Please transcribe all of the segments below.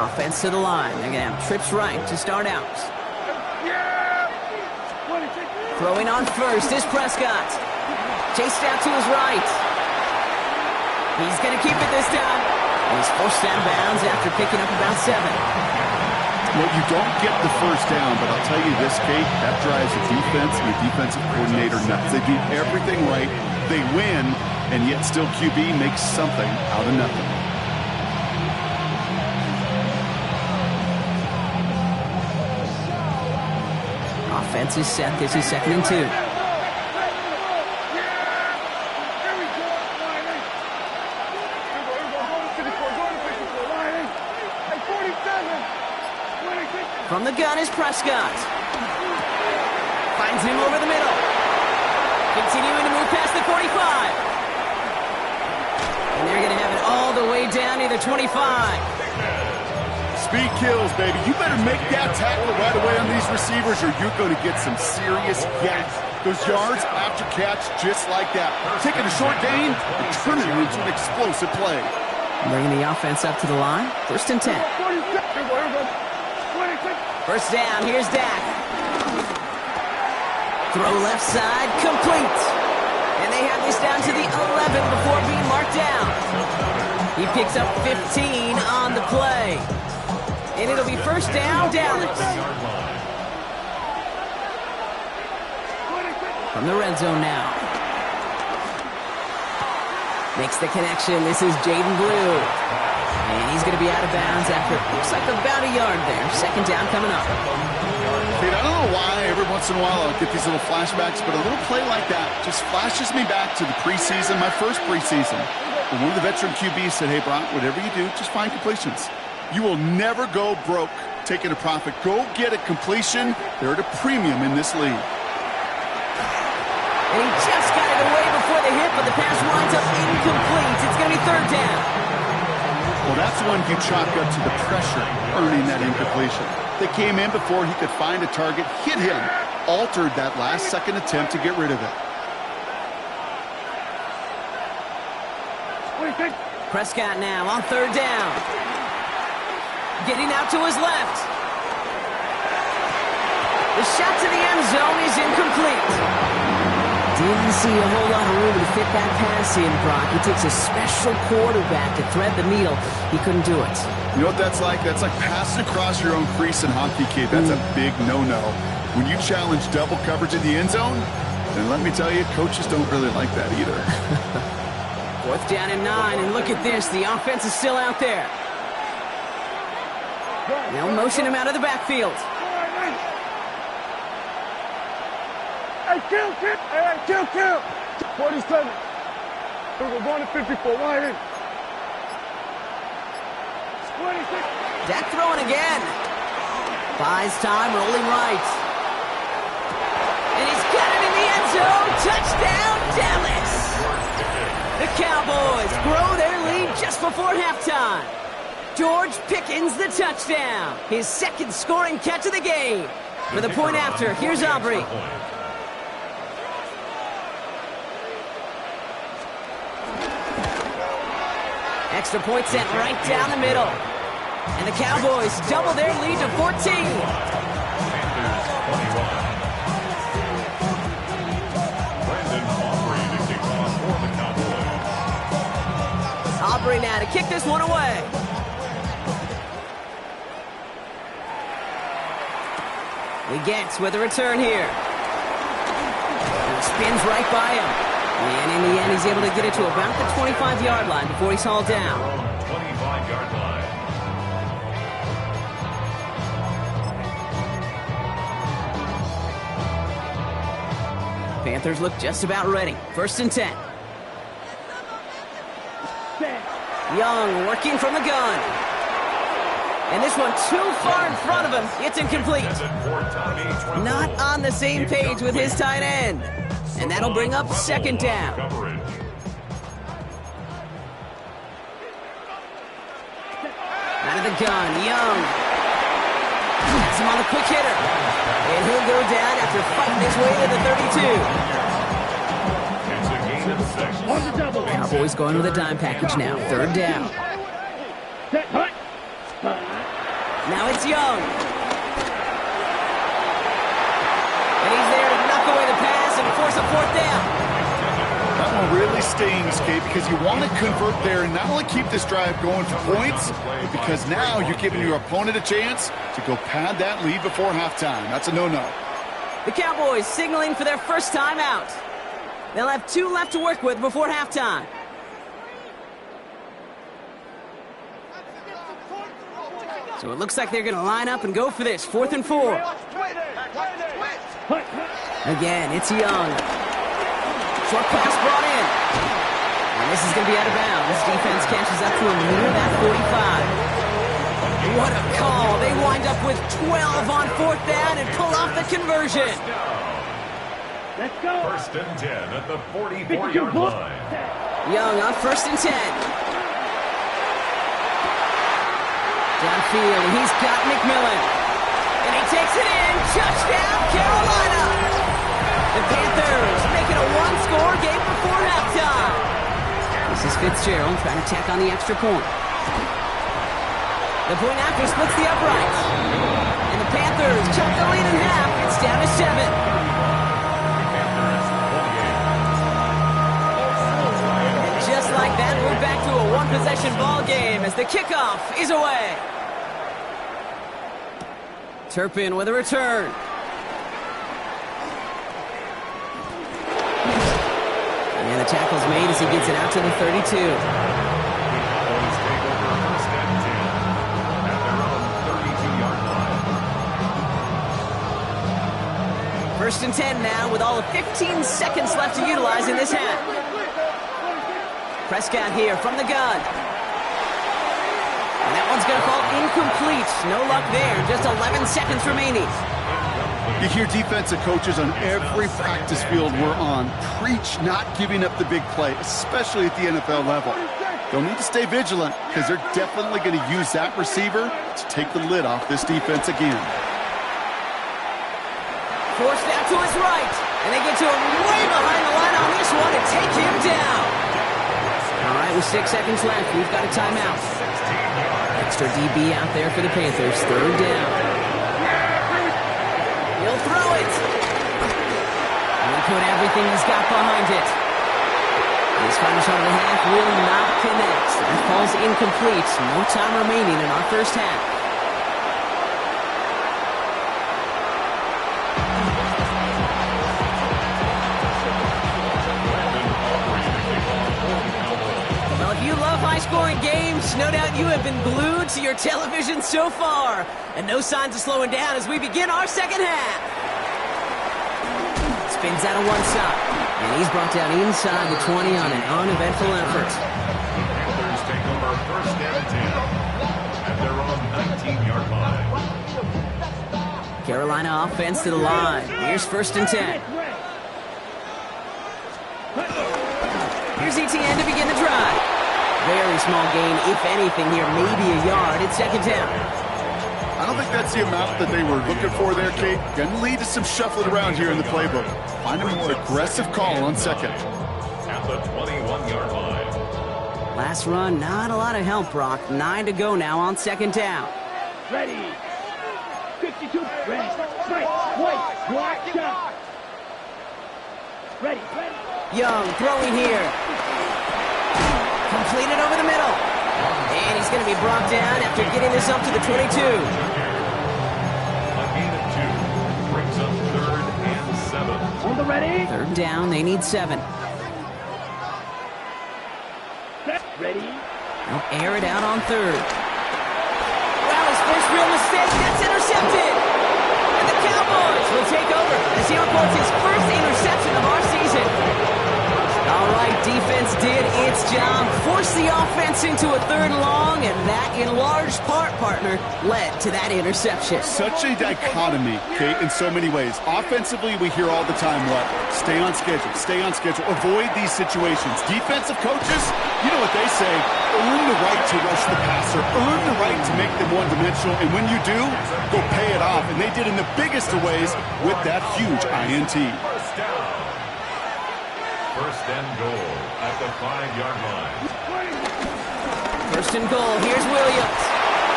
Offense to the line. They're going to have trips right to start out. Throwing on first is Prescott. Chased out to his right. He's going to keep it this time. And he's forced out of bounds after picking up about 7. Well, you don't get the first down, but I'll tell you this, Kate, that drives the defense and the defensive coordinator nuts. They do everything right. They win, and yet still QB makes something out of nothing. Offense is set. This is 2nd and 2. From the gun is Prescott. Finds him over the middle. Continuing to move past the 45. And they're going to have it all the way down near the 25. Speed kills, baby. You better make that tackle right away on these receivers or you're going to get some serious gas. Those yards after catch just like that. Taking a short gain and turning it into an explosive play. Bringing the offense up to the line. 1st and 10. First down, here's Dak. Throw left side, complete. And they have this down to the 11 before being marked down. He picks up 15 on the play. And it'll be first down, Dallas. From the red zone now. Makes the connection. This is Jaden Blue. And he's going to be out of bounds after it looks like about a yard there. 2nd down coming up. Kate, I don't know why every once in a while I'll get these little flashbacks, but a little play like that just flashes me back to the preseason, my first preseason. When one of the veteran QBs said, hey, Brock, whatever you do, just find completions. You will never go broke taking a profit. Go get a completion. They're at a premium in this league. And he just got it away before the hit, but the pass winds up incomplete. It's going to be 3rd down. Well, that's one you chalk up to the pressure earning that incompletion. They came in before he could find a target, hit him, altered that last-second attempt to get rid of it. Prescott now on 3rd down. Getting out to his left. The shot to the end zone is incomplete. Didn't see a whole lot of room to fit that pass in, Brock. It takes a special quarterback to thread the needle. He couldn't do it. You know what that's like? That's like passing across your own crease in hockey, kid. That's a big no-no. When you challenge double coverage in the end zone, then let me tell you, coaches don't really like that either. 4th down and 9, and look at this. The offense is still out there. They'll motion him out of the backfield. Hey, kill. 47. We're going to 54. Wide in. 26. Dak throwing again. Buys time, rolling right. And he's got it in the end zone. Touchdown, Dallas. The Cowboys grow their lead just before halftime. George Pickens the touchdown. His 2nd scoring catch of the game. For the point after, here's Aubrey. Extra point sent right down the middle. And the Cowboys double their lead to 14. Aubrey now to kick this one away. Legets with a return here. He spins right by him. And in the end, he's able to get it to about the 25-yard line before he's hauled down. 25-yard line. Panthers look just about ready. 1st and 10. Young working from the gun. And this one too far in front of him. It's incomplete. Not on the same page with his tight end. And that'll bring up 2nd down. Out of the gun, Young. Has him on the quick hitter. And he'll go down after fighting his way to the 32. Cowboys going with a dime package now. 3rd down. Now it's Young. And he's there to knock away the pass and force a fourth down. That one really stings, Kate, because you want to convert there and not only keep this drive going for points, but because now you're giving your opponent a chance to go pad that lead before halftime. That's a no-no. The Cowboys signaling for their first time out. They'll have 2 left to work with before halftime. So it looks like they're going to line up and go for this. 4th and 4. Again, it's Young. Short pass brought in. And this is going to be out of bounds. This defense catches up to him near that 45. What a call. They wind up with 12 on 4th down and pull off the conversion. Let's go. 1st and 10 at the 44-yard line. Young on 1st and 10. Downfield, and he's got McMillan. And he takes it in. Touchdown, Carolina. The Panthers make it a 1-score game before halftime. This is Fitzgerald trying to tack on the extra point. The point after splits the uprights. And the Panthers chop the lead in half. It's down to 7. Like that, we're back to a one-possession ball game as the kickoff is away. Turpin with a return. And the tackle's made as he gets it out to the 32. First and 10 now with all of 15 seconds left to utilize in this half. Prescott here from the gun. And that one's going to fall incomplete. No luck there. Just 11 seconds remaining. You hear defensive coaches on every practice field we're on preach not giving up the big play, especially at the NFL level. They'll need to stay vigilant because they're definitely going to use that receiver to take the lid off this defense again. Forced out to his right. And they get to him way behind the line on this one and take him down. All right, with 6 seconds left, we've got a timeout. Extra DB out there for the Panthers. 3rd down. He'll throw it. And he put everything he's got behind it. His final shot of the half will not connect. That falls incomplete. No time remaining in our first half. High-scoring games. No doubt you have been glued to your television so far. And no signs of slowing down as we begin our second half. Spins out of one side. And he's brought down inside the 20 on an uneventful effort. Panthers take over 1st and 10 at their own 19-yard line. Carolina offense to the line. Here's 1st and 10. Here's ETN to begin the drive. Very small gain, if anything here, maybe a yard. It's 2nd down. I don't think that's the amount that they were looking for there, Kate. Going to lead to some shuffling around here in the playbook. Find a more aggressive call on 2nd. At the 21-yard line. Last run, not a lot of help, Brock. 9 to go now on 2nd down. Ready. 52. Ready. Straight. Wait. Block. Shot. Ready. Young throwing here. Completed over the middle. And he's going to be brought down after getting this up to the 22. A gain of 2 brings up 3rd and 7. On the ready. 3rd down, they need 7. Ready. They'll air it out on 3rd. Well, his first real mistake, that's intercepted. And the Cowboys will take over as he reports his first interception of our season. All right, defense did its job, forced the offense into a 3rd and long, and that, in large part, partner, led to that interception. Such a dichotomy, Kate, in so many ways. Offensively, we hear all the time what? Stay on schedule, avoid these situations. Defensive coaches, you know what they say, earn the right to rush the passer, earn the right to make them one-dimensional, and when you do, go pay it off. And they did in the biggest of ways with that huge INT. 1st down. 1st and goal at the 5-yard line. 1st and goal. Here's Williams.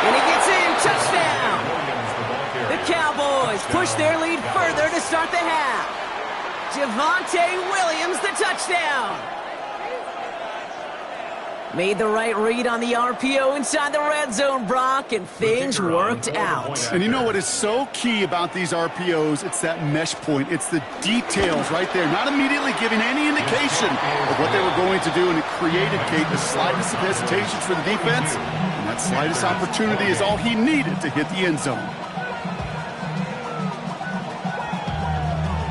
And he gets in. Touchdown. Cowboys push their lead further to start the half. Javonte Williams, the touchdown. Made the right read on the RPO inside the red zone, Brock, and things worked out. And you know what is so key about these RPOs? It's that mesh point. It's the details right there. Not immediately giving any indication of what they were going to do, and it created, Kate, the slightest of hesitations for the defense. And that slightest opportunity is all he needed to hit the end zone.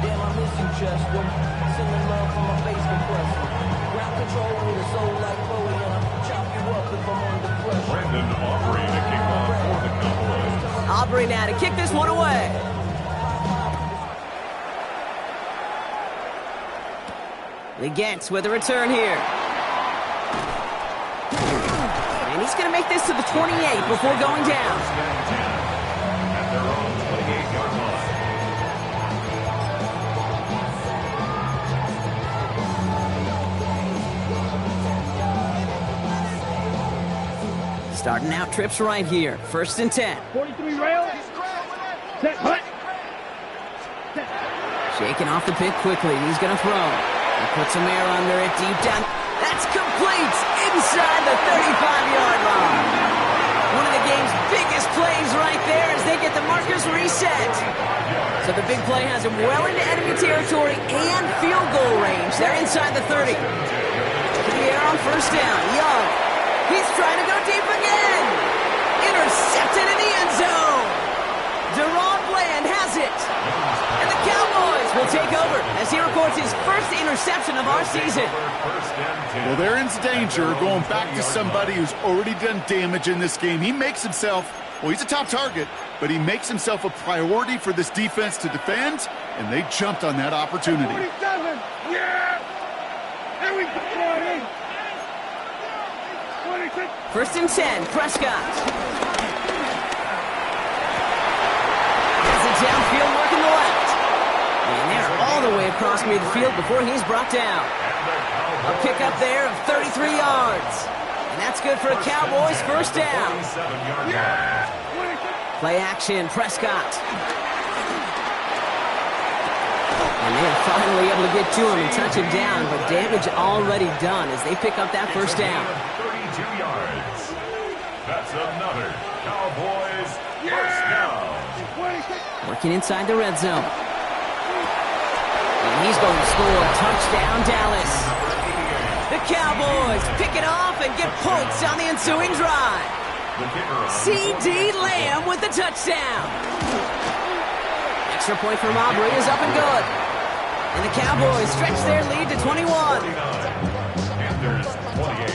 Damn, I miss you, Chester. Sending love from my face compressor. Ground control with a soul like Bowie, and I chop you up if I'm under pressure. Brandon Aubrey to kick off for the Cowboys. Aubrey now to kick this one away. The Gents with a return here. And he's going to make this to the 28 before going down. At their own 28-yard line. Starting out trips right here. 1st and 10. 43 rail. Set, hut. Shaking off the pick quickly. He's going to throw. He puts some air under it deep down. That's complete inside the 35-yard line. One of the game's biggest plays right there as they get the markers reset. So the big play has him well into enemy territory and field goal range. They're inside the 30. To the air on 1st down. Young. He's trying to go deep again. Intercepted in the end zone. Deron Bland has it. And the Cowboys will take over as he records his first interception of our season. Well, they're in danger going back to somebody who's already done damage in this game. He makes himself, well, he's a top target, but he makes himself a priority for this defense to defend, and they jumped on that opportunity. 47. Yeah. There we go. 26. 1st and 10, Prescott. Has it downfield working the left. And they're all the way across midfield before he's brought down. A pickup there of 33 yards. And that's good for a Cowboys 1st down. Play action, Prescott. And they're finally able to get to him and touch him down, but damage already done as they pick up that 1st down. 32 yards. That's another Cowboys 1st down. Working inside the red zone. And he's going to score a touchdown, Dallas. The Cowboys pick it off and get points on the ensuing drive. C.D. Lamb with the touchdown. Extra point from Aubrey is up and good. And the Cowboys stretch their lead to 21. Panthers 28.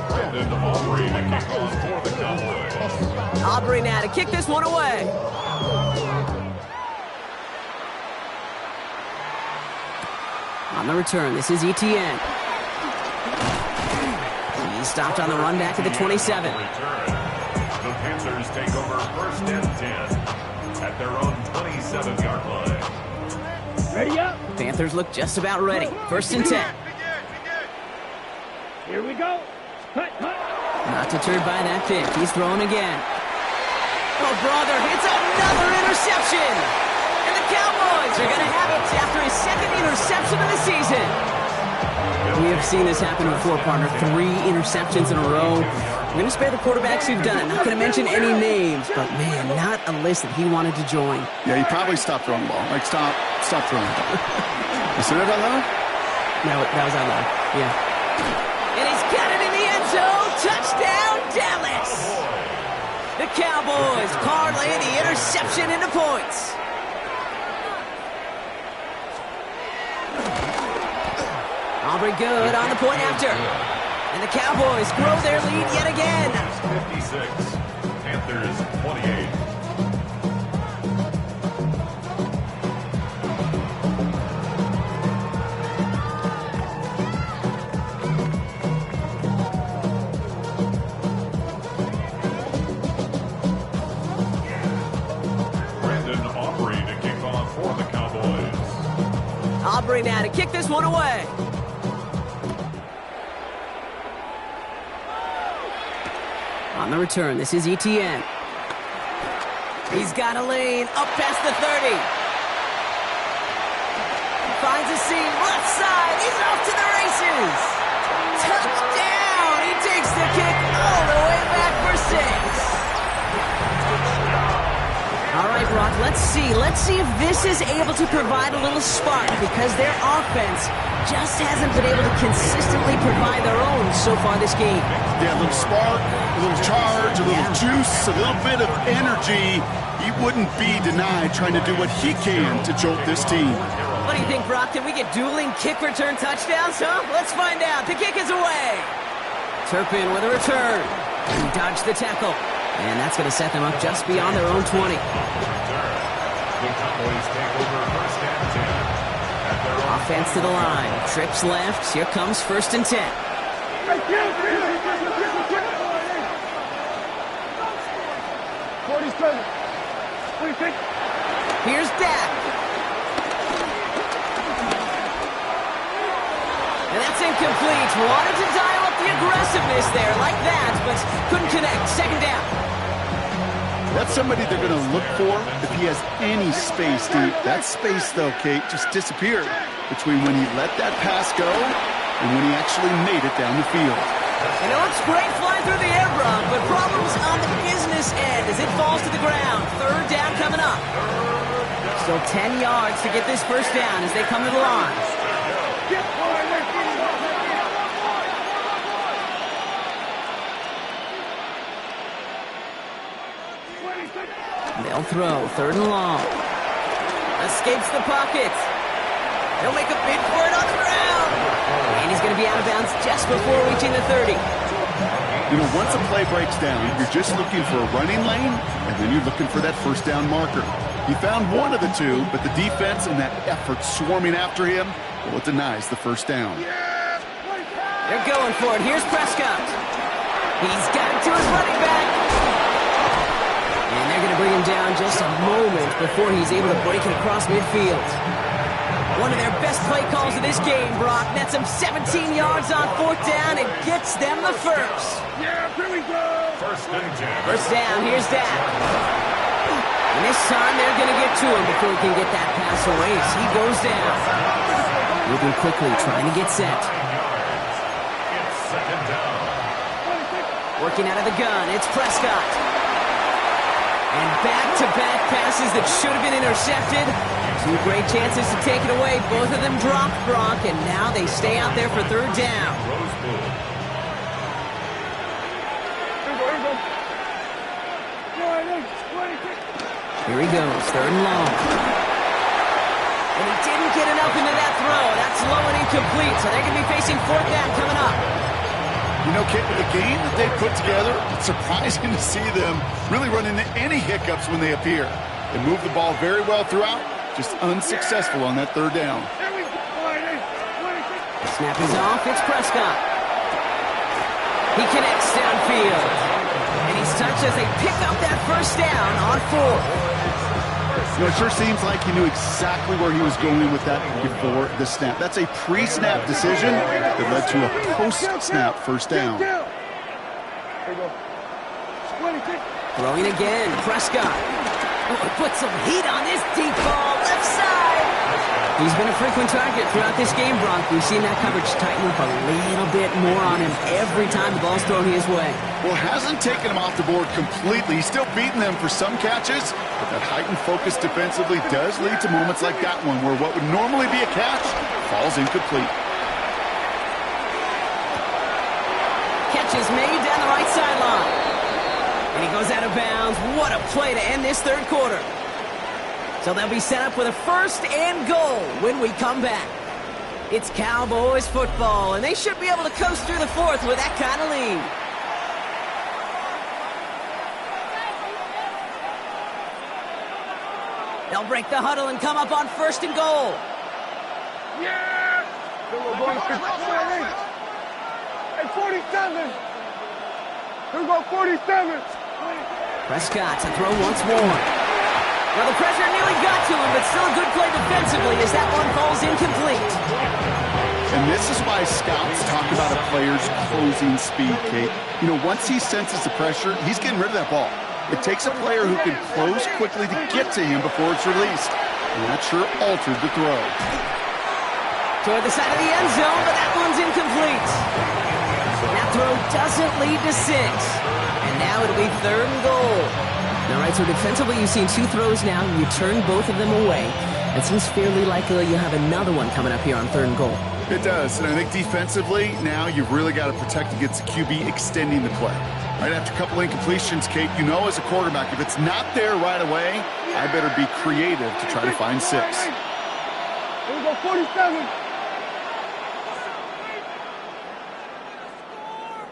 Brandon Aubrey to kick off for the Cowboys. Aubrey now to kick this one away. On the return, this is Etienne. He's stopped on the run back at the 27. The Panthers take over 1st and 10 at their own 27-yard line. Ready up. Panthers look just about ready. 1st and 10. Here we go. Hut, hut. Not deterred by that pick. He's throwing again. Oh, brother, it's another interception. And the Cowboys are going to have it after his 2nd interception of the season. We have seen this happen before, partner. 3 interceptions in a row. We're going to spare the quarterbacks who've done it. Not going to mention any names, but, man, not a list that he wanted to join. Yeah, he probably stopped throwing the ball. Like, stop throwing the ball. You said that out loud? No, that was out loud. Yeah. And he's got it in the end zone. Touchdown, Dallas. The Cowboys parlay the interception into points. Aubrey good on the point after. And the Cowboys grow their lead yet again. 56. Panthers 28. Brandon Aubrey to kick off for the Cowboys. Aubrey now to kick this one away. On the return, this is ETN. He's got a lane up past the 30. Finds a seam, left side. He's off to the races. Touchdown! He takes the kick all the way back for 6. All right, Brock, let's see. Let's see if this is able to provide a little spark because their offense just hasn't been able to consistently provide their own so far this game. Yeah, a little spark, a little charge, a little juice, a little bit of energy. He wouldn't be denied trying to do what he can to jolt this team. What do you think, Brock? Can we get dueling kick return touchdowns, huh? Let's find out. The kick is away. Turpin with a return. He dodged the tackle. And that's going to set them up just beyond their own 20. The Cowboys take over first and 10. At their own Offense to the line. Trips left. Here comes 1st and 10. 47. Here's Dak. And that's incomplete. Wanted to dial up the aggressiveness there like that, but couldn't connect. 2nd down. That's somebody they're going to look for if he has any space deep. That space, though, Kate, just disappeared between when he let that pass go and when he actually made it down the field. And it looks great flying through the air, Brock, but problems on the business end as it falls to the ground. 3rd down coming up. Still 10 yards to get this 1st down as they come to the line. They'll throw. 3rd and long. Escapes the pocket. He'll make a bid for it on the ground. And he's going to be out of bounds just before reaching the 30. You know, once a play breaks down, you're just looking for a running lane, and then you're looking for that 1st down marker. He found one of the two, but the defense and that effort swarming after him, well, it denies the 1st down. They're going for it. Here's Prescott. He's got it to his running back. And they're going to bring him down just a moment before he's able to break it across midfield. One of their best play calls of this game, Brock. Nets him 17 yards on 4th down and gets them the 1st. Yeah, here we go. 1st and 10. 1st down, here's Dak. And this time they're going to get to him before he can get that pass away as he goes down. Moving quickly, trying to get set. It's 2nd down. Working out of the gun, it's Prescott. And back-to-back passes that should have been intercepted. 2 great chances to take it away. Both of them dropped, Brock, and now they stay out there for 3rd down. Here he goes, 3rd and long. And he didn't get enough into that throw. That's low and incomplete, so they're going to be facing 4th down coming up. You know, Kate, the game that they put together, it's surprising to see them really run into any hiccups when they appear. They move the ball very well throughout, just unsuccessful on that 3rd down. The snap is off, it's Prescott. He connects downfield. And he's touched as they pick up that 1st down on 4th. You know, it sure seems like he knew exactly where he was going with that before the snap. That's a pre-snap decision that led to a post-snap 1st down. Throwing again, Prescott. Oh, put some heat on this deep ball, left side. He's been a frequent target throughout this game, Brock. We've seen that coverage tighten up a little bit more on him every time the ball's thrown his way. Well, hasn't taken him off the board completely. He's still beating them for some catches, but that heightened focus defensively does lead to moments like that one where what would normally be a catch falls incomplete. Catch is made down the right sideline. And he goes out of bounds. What a play to end this 3rd quarter. So they'll be set up with a 1st and goal when we come back. It's Cowboys football, and they should be able to coast through the 4th with that kind of lead. They'll break the huddle and come up on 1st and goal. Yeah! Hey, 47! Here we go, 47! Prescott to throw once more. Well, the pressure nearly got to him, but still a good play defensively as that one falls incomplete. And this is why scouts talk about a player's closing speed, Kate. You know, once he senses the pressure, he's getting rid of that ball. It takes a player who can close quickly to get to him before it's released. And that sure altered the throw. Toward the side of the end zone, but that one's incomplete. That throw doesn't lead to 6. And now it'll be 3rd and goal. All right, so defensively you've seen 2 throws now. You turn both of them away. It seems fairly likely you have another one coming up here on 3rd and goal. It does, and I think defensively, now you've really got to protect against the QB extending the play. Right after a couple incompletions, Kate, you know as a quarterback, if it's not there right away, I better be creative to try to find 6. Here we go, 47.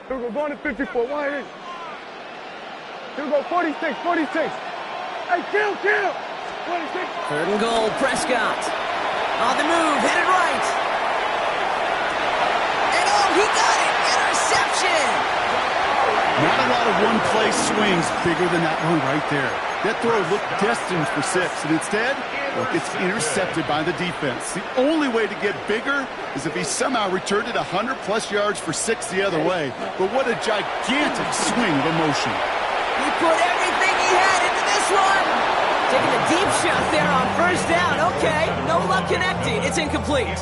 Here we go, going to 54. Why is? Here we go, 46, 46. Hey, kill. 26. 3rd and goal, Prescott. On the move, headed right. And oh, he got it! Interception! Not a lot of one-play swings bigger than that one right there. That throw looked destined for 6, and instead, well, it gets intercepted by the defense. The only way to get bigger is if he somehow returned it 100-plus yards for 6 the other way. But what a gigantic swing of emotion. He put everything he had into this one. Taking a deep shot there on 1st down. Okay, no luck connecting. It's incomplete.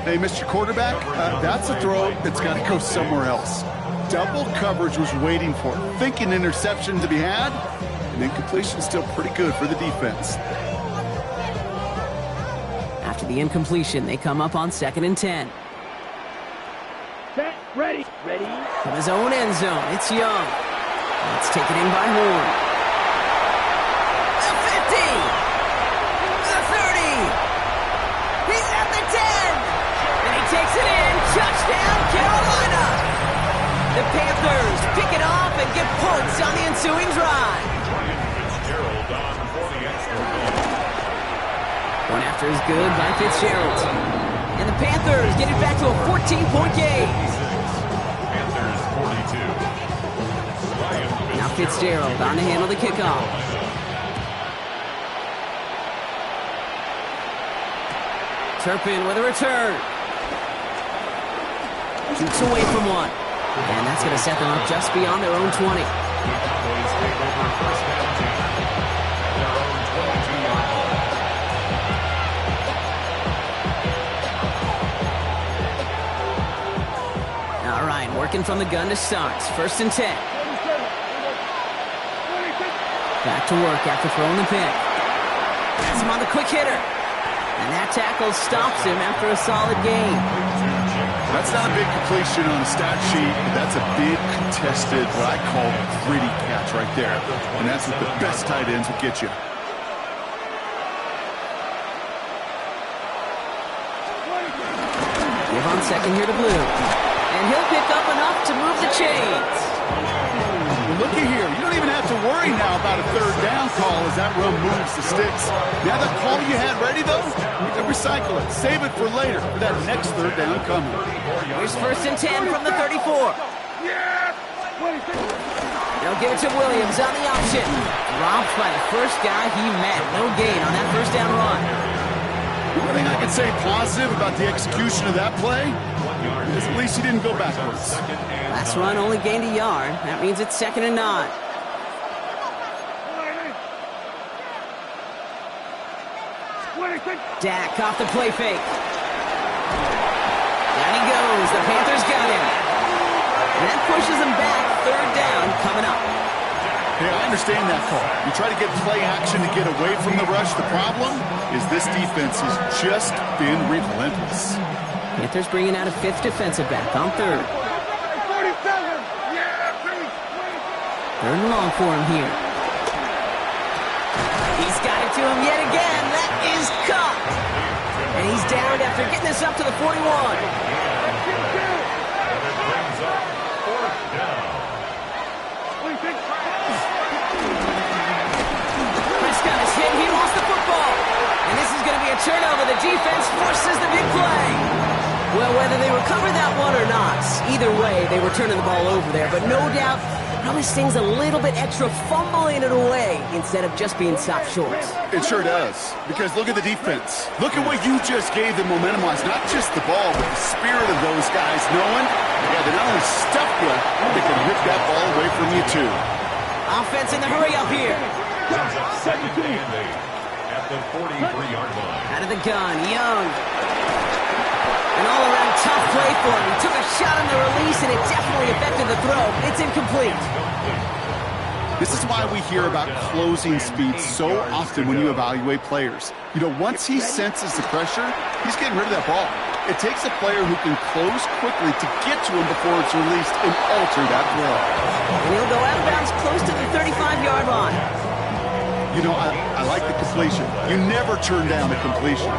Hey, Mr. Quarterback, that's a throw that's got to go somewhere else. Double coverage was waiting for it. Thinking interception to be had, and incompletion still pretty good for the defense. After the incompletion, they come up on 2nd and 10. Set, ready. From his own end zone, it's Young. It's taken in by Horn. The 50! The 30! He's at the 10! And he takes it in. Touchdown, Carolina! The Panthers pick it off and get points on the ensuing drive. One after is good by Fitzgerald. And the Panthers get it back to a 14-point game. Panthers 42. Now Fitzgerald on to handle the kickoff. Turpin with a return. Keeps away from one. And that's going to set them up just beyond their own 20. The Cowboys take over 1st and 10 at their own 22-yard line. All right, working from the gun to start. 1st and 10. Back to work after throwing the pick. That's him on the quick hitter. And that tackle stops him after a solid gain. That's not a big completion on the stat sheet, but that's a big contested, what I call gritty catch right there. And that's what the best tight ends will get you. Give on 2nd here to Blue. And he'll pick up enough to move the chains. Well, looky here. You don't even have to worry now about a 3rd down call as that run moves the sticks. Now that call you had ready, though, you can recycle it. Save it for later for that next 3rd down coming. Here's 1st and 10 from the 34. They'll give it to Williams on the option. Dropped by the first guy he met. No gain on that 1st down run. The one thing I can say positive about the execution of that play is at least he didn't go backwards. Last run only gained a yard. That means it's 2nd and 9. Dak off the play fake. Down he goes. The Panthers got him. And that pushes him back. 3rd down coming up. Hey, I understand that call. You try to get play action to get away from the rush. The problem is this defense has just been relentless. Panthers bringing out a 5th defensive back on 3rd. 3rd and long for him here. He's got it to him yet again. That is caught. And he's down after getting this up to the 41. Prescott is hit. He lost the football. And this is going to be a turnover. The defense forces the big play. Well, whether they recover that one or not, either way, they were turning the ball over there. But no doubt, probably stings a little bit extra fumbling it away instead of just being soft shorts. It sure does, because look at the defense. Look at what you just gave them momentum-wise. Not just the ball, but the spirit of those guys knowing, yeah, they're not only stuck with, they can rip that ball away from you too. Offense in the hurry up here. Brings up second and 8 at the 43-yard line. Out of the gun, Young. An all-around tough play for him. He took a shot on the release, and it definitely affected the throw. It's incomplete. This is why we hear about closing speed so often when you evaluate players. You know, once he senses the pressure, he's getting rid of that ball. It takes a player who can close quickly to get to him before it's released and alter that throw. And he'll go out of bounds close to the 35-yard line. You know, I like the completion. You never turn down a completion.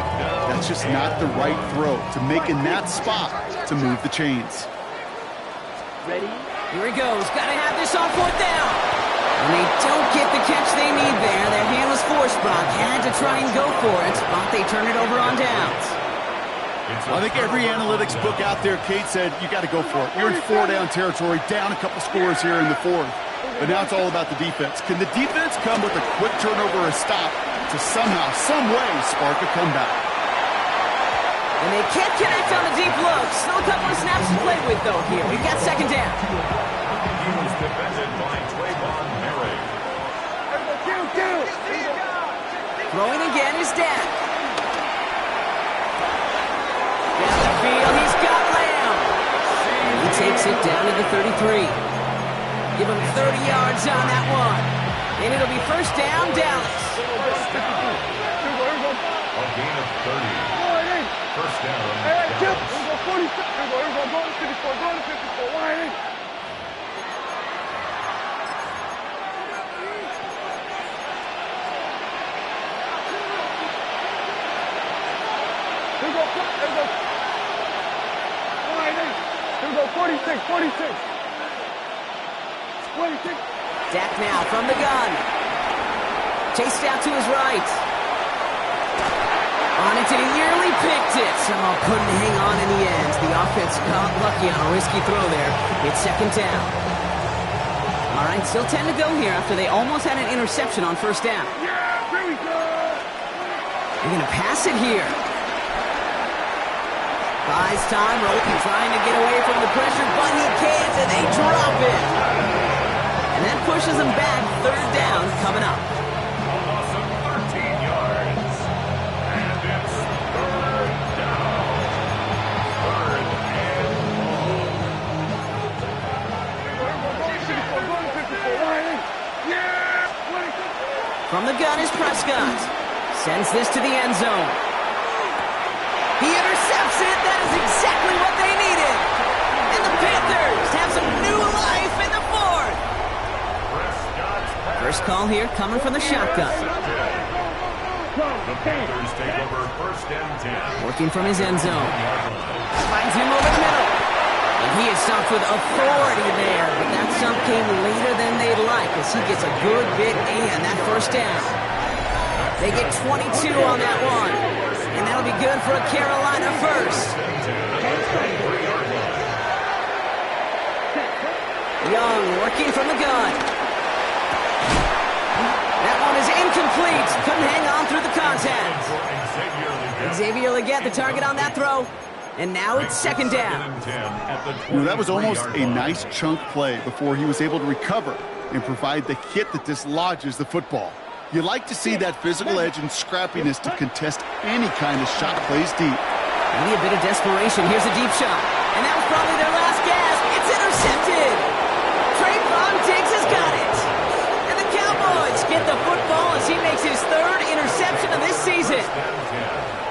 That's just not the right throw to make in that spot to move the chains. Ready? Here he goes. Got to have this on 4th down. And they don't get the catch they need there. Their hand was forced, Brock. Had to try and go for it, but they turn it over on downs. I think every analytics book out there, Kate, said you got to go for it. You're in 4-down territory, down a couple scores here in the 4th. But now it's all about the defense. Can the defense come with a quick turnover or a stop to somehow, some way, spark a comeback? And they can't connect on the deep look. Still a couple of snaps to play with, though, here. We've got 2nd down. He was defended by Trayvon Merrick. Throwing again is Dak. Down the field, he's got Lamb. He takes it down to the 33. Give him 30 yards on that one. And it'll be 1st down, Dallas. A gain of 30. 1st down. Hey, Chip. Dallas. Here we go, 40. Here we go. Go to 54. Go to 54. Why ain't? Here we go. Here we go. Why ain't? Here we go. 46. 46. 26. Dak now from the gun. Chased out to his right. On it to Yearly, picked it. Oh, couldn't hang on in the end. The offense got lucky on a risky throw there. It's 2nd down. All right, still 10 to go here after they almost had an interception on 1st down. Yeah, here we go. They're going to pass it here. Buys time, Roten trying to get away from the pressure, but he can't, and they drop it. And that pushes them back. 3rd down coming up. A loss of 13 yards. And it's 3rd down. 3rd and long. Go to 54. Why ain't? Yeah, 26. From the gun is Prescott. Sends this to the end zone. He intercepts it. That is exactly what they needed. And the Panthers have some new life in the 4th. First call here coming from the shotgun. The Panthers take over 1st and 10. Working from his end zone. Finds him over the middle. And he is stopped with authority there. But that stump came later than they'd like as he gets a good bit in that 1st down. They get 22 on that one. And that'll be good for a Carolina 1st. Young working from the gun. That one is incomplete. Couldn't hang on through the contact. Xavier Legette, the target on that throw. And now it's 2nd down. You know, that was almost a nice chunk play before he was able to recover and provide the hit that dislodges the football. You like to see that physical edge and scrappiness to contest any kind of shot plays deep. Maybe a bit of desperation. Here's a deep shot. And that was probably their last gasp. It's intercepted. Trayvon Diggs has got it. And the Cowboys get the football as he makes his 3rd interception of this season.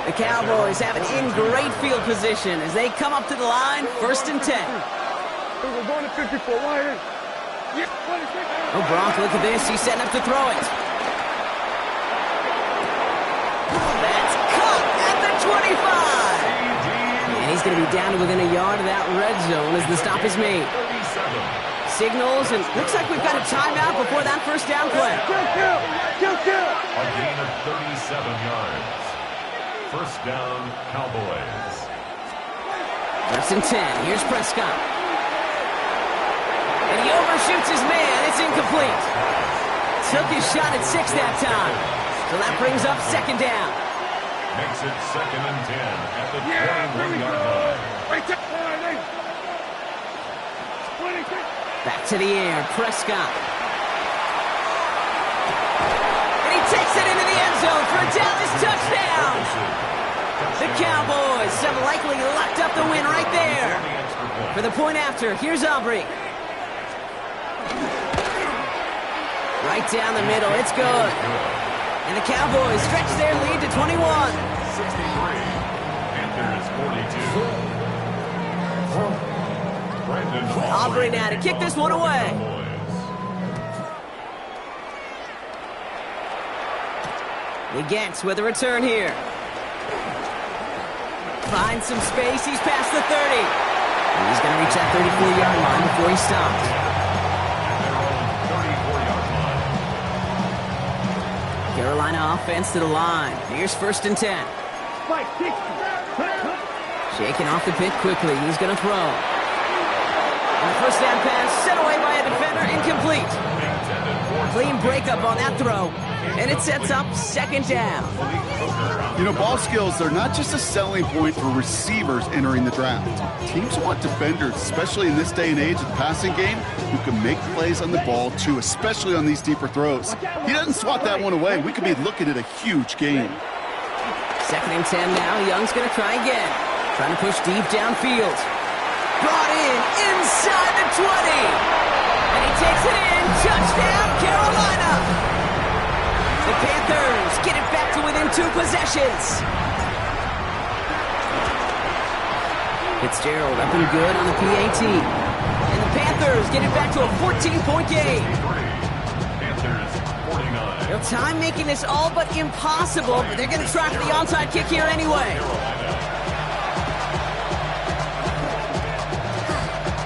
The Cowboys have it in great field position as they come up to the line, 1st and 10. We're going to 54. Why ain't? Yeah, 26. Oh, Gronk, look at this. He's setting up to throw it. That's caught at the 25. And he's going to be down to within a yard of that red zone as the stop is made. Signals, and looks like we've got a timeout before that 1st down play. Kill. A gain of 37 yards. 1st down, Cowboys. 1st and 10. Here's Prescott. And he overshoots his man. It's incomplete. Took his shot at 6 that time. So that brings up second down. Makes it 2nd and 10 at the 21-yard line. Right there. Back to the air, Prescott. And he takes it into the end zone for a Dallas touchdown. The Cowboys have likely locked up the win right there. For the point after, here's Aubrey. Right down the middle, it's good. And the Cowboys stretch their lead to 21. 63. Panthers 42. Aubrey now to kick this one away. Legance with a return here. Finds some space. He's past the 30. And he's going to reach that 34-yard line before he stops. Carolina offense to the line. Here's 1st and 10. Shaking off the pit quickly. He's going to throw. And the first down pass set away by a defender, incomplete. Clean breakup on that throw, and it sets up 2nd down. You know, ball skills are not just a selling point for receivers entering the draft. Teams want defenders, especially in this day and age of the passing game, who can make plays on the ball too, especially on these deeper throws. He doesn't swat that one away. We could be looking at a huge game. 2nd and 10 now. Young's going to try again. Trying to push deep downfield. Brought in inside the 20. And he takes it in. Touchdown, Carolina. The Panthers get it back to within 2 possessions. Fitzgerald up and good on the PAT. And the Panthers get it back to a 14-point game. Panthers 49. Well, time making this all but impossible, but they're going to try for the onside kick here anyway.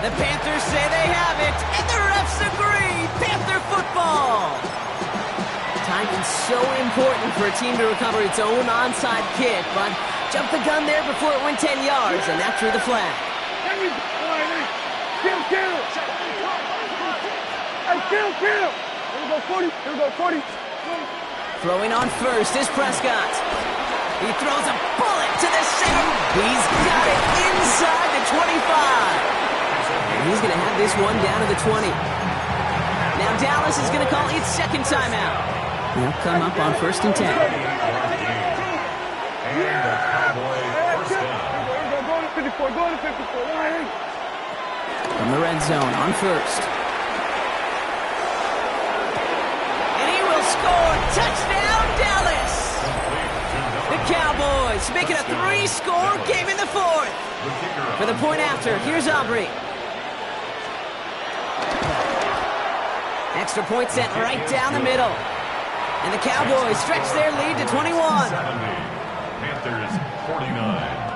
The Panthers say they have it, and the refs agree. Panther football. Timing's so important for a team to recover its own onside kick, but jumped the gun there before it went 10 yards, and that drew the flag. Kill. Here we go, 40. Here we go, 40. Throwing on first is Prescott. He throws a bullet to the center. He's got it inside the 25. And he's going to have this one down to the 20. Now Dallas is going to call its 2nd timeout. They'll come up on 1st and 10. And the Cowboy first down. Go to 54. Go to 54. From the red zone on 1st. And he will score. Touchdown, Dallas. The Cowboys make it a 3-score game in the 4th. For the point after, here's Aubrey. Extra point set right down the middle. And the Cowboys stretch their lead to 21. 70. Panthers 49.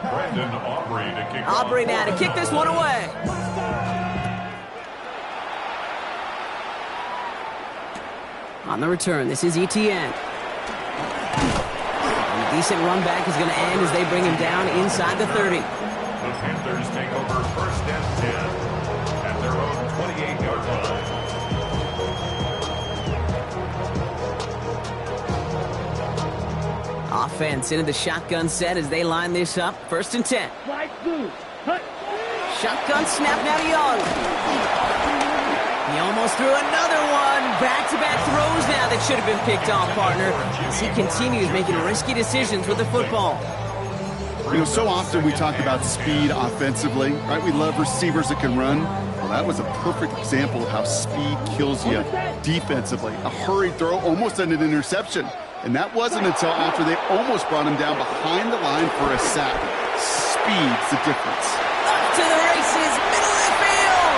Brandon Aubrey to kick off. Aubrey now to kick this one away. On the return, this is ETN. And a decent run back is going to end as they bring him down inside the 30. The Panthers take over 1st and 10 at their own 28-yard line. Offense into the shotgun set as they line this up. 1st and 10. Shotgun snap now to Young. He almost threw another one. Back-to-back throws now that should have been picked off, partner, as he continues making risky decisions with the football. You know, so often we talk about speed offensively, right? We love receivers that can run. Well, that was a perfect example of how speed kills you defensively. A hurried throw almost ended an interception. And that wasn't until after they almost brought him down behind the line for a sack. Speed's the difference. Up to the races, middle of the field.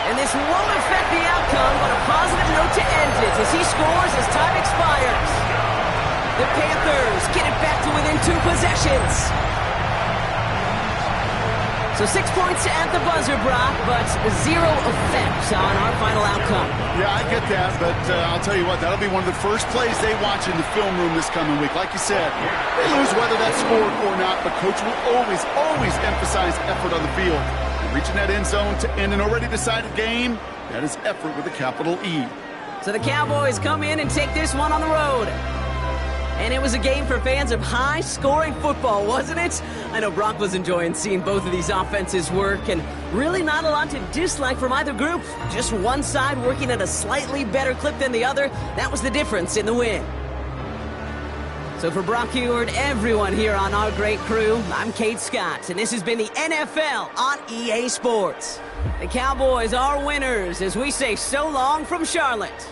And this won't affect the outcome, but a positive note to end it as he scores as time expires. The Panthers get it back to within 2 possessions. So 6 points at the buzzer, Brock, but 0 effect on our final outcome. Yeah, I get that, but I'll tell you what, that'll be one of the first plays they watch in the film room this coming week. Like you said, they lose whether that's scored or not, but Coach will always emphasize effort on the field. reaching that end zone to end an already decided game. That is effort with a capital E. So the Cowboys come in and take this one on the road. And it was a game for fans of high-scoring football, wasn't it? I know Brock was enjoying seeing both of these offenses work, and really not a lot to dislike from either group. Just one side working at a slightly better clip than the other. That was the difference in the win. So for Brock Heward, everyone here on our great crew, I'm Kate Scott, and this has been the NFL on EA Sports. The Cowboys are winners as we say so long from Charlotte.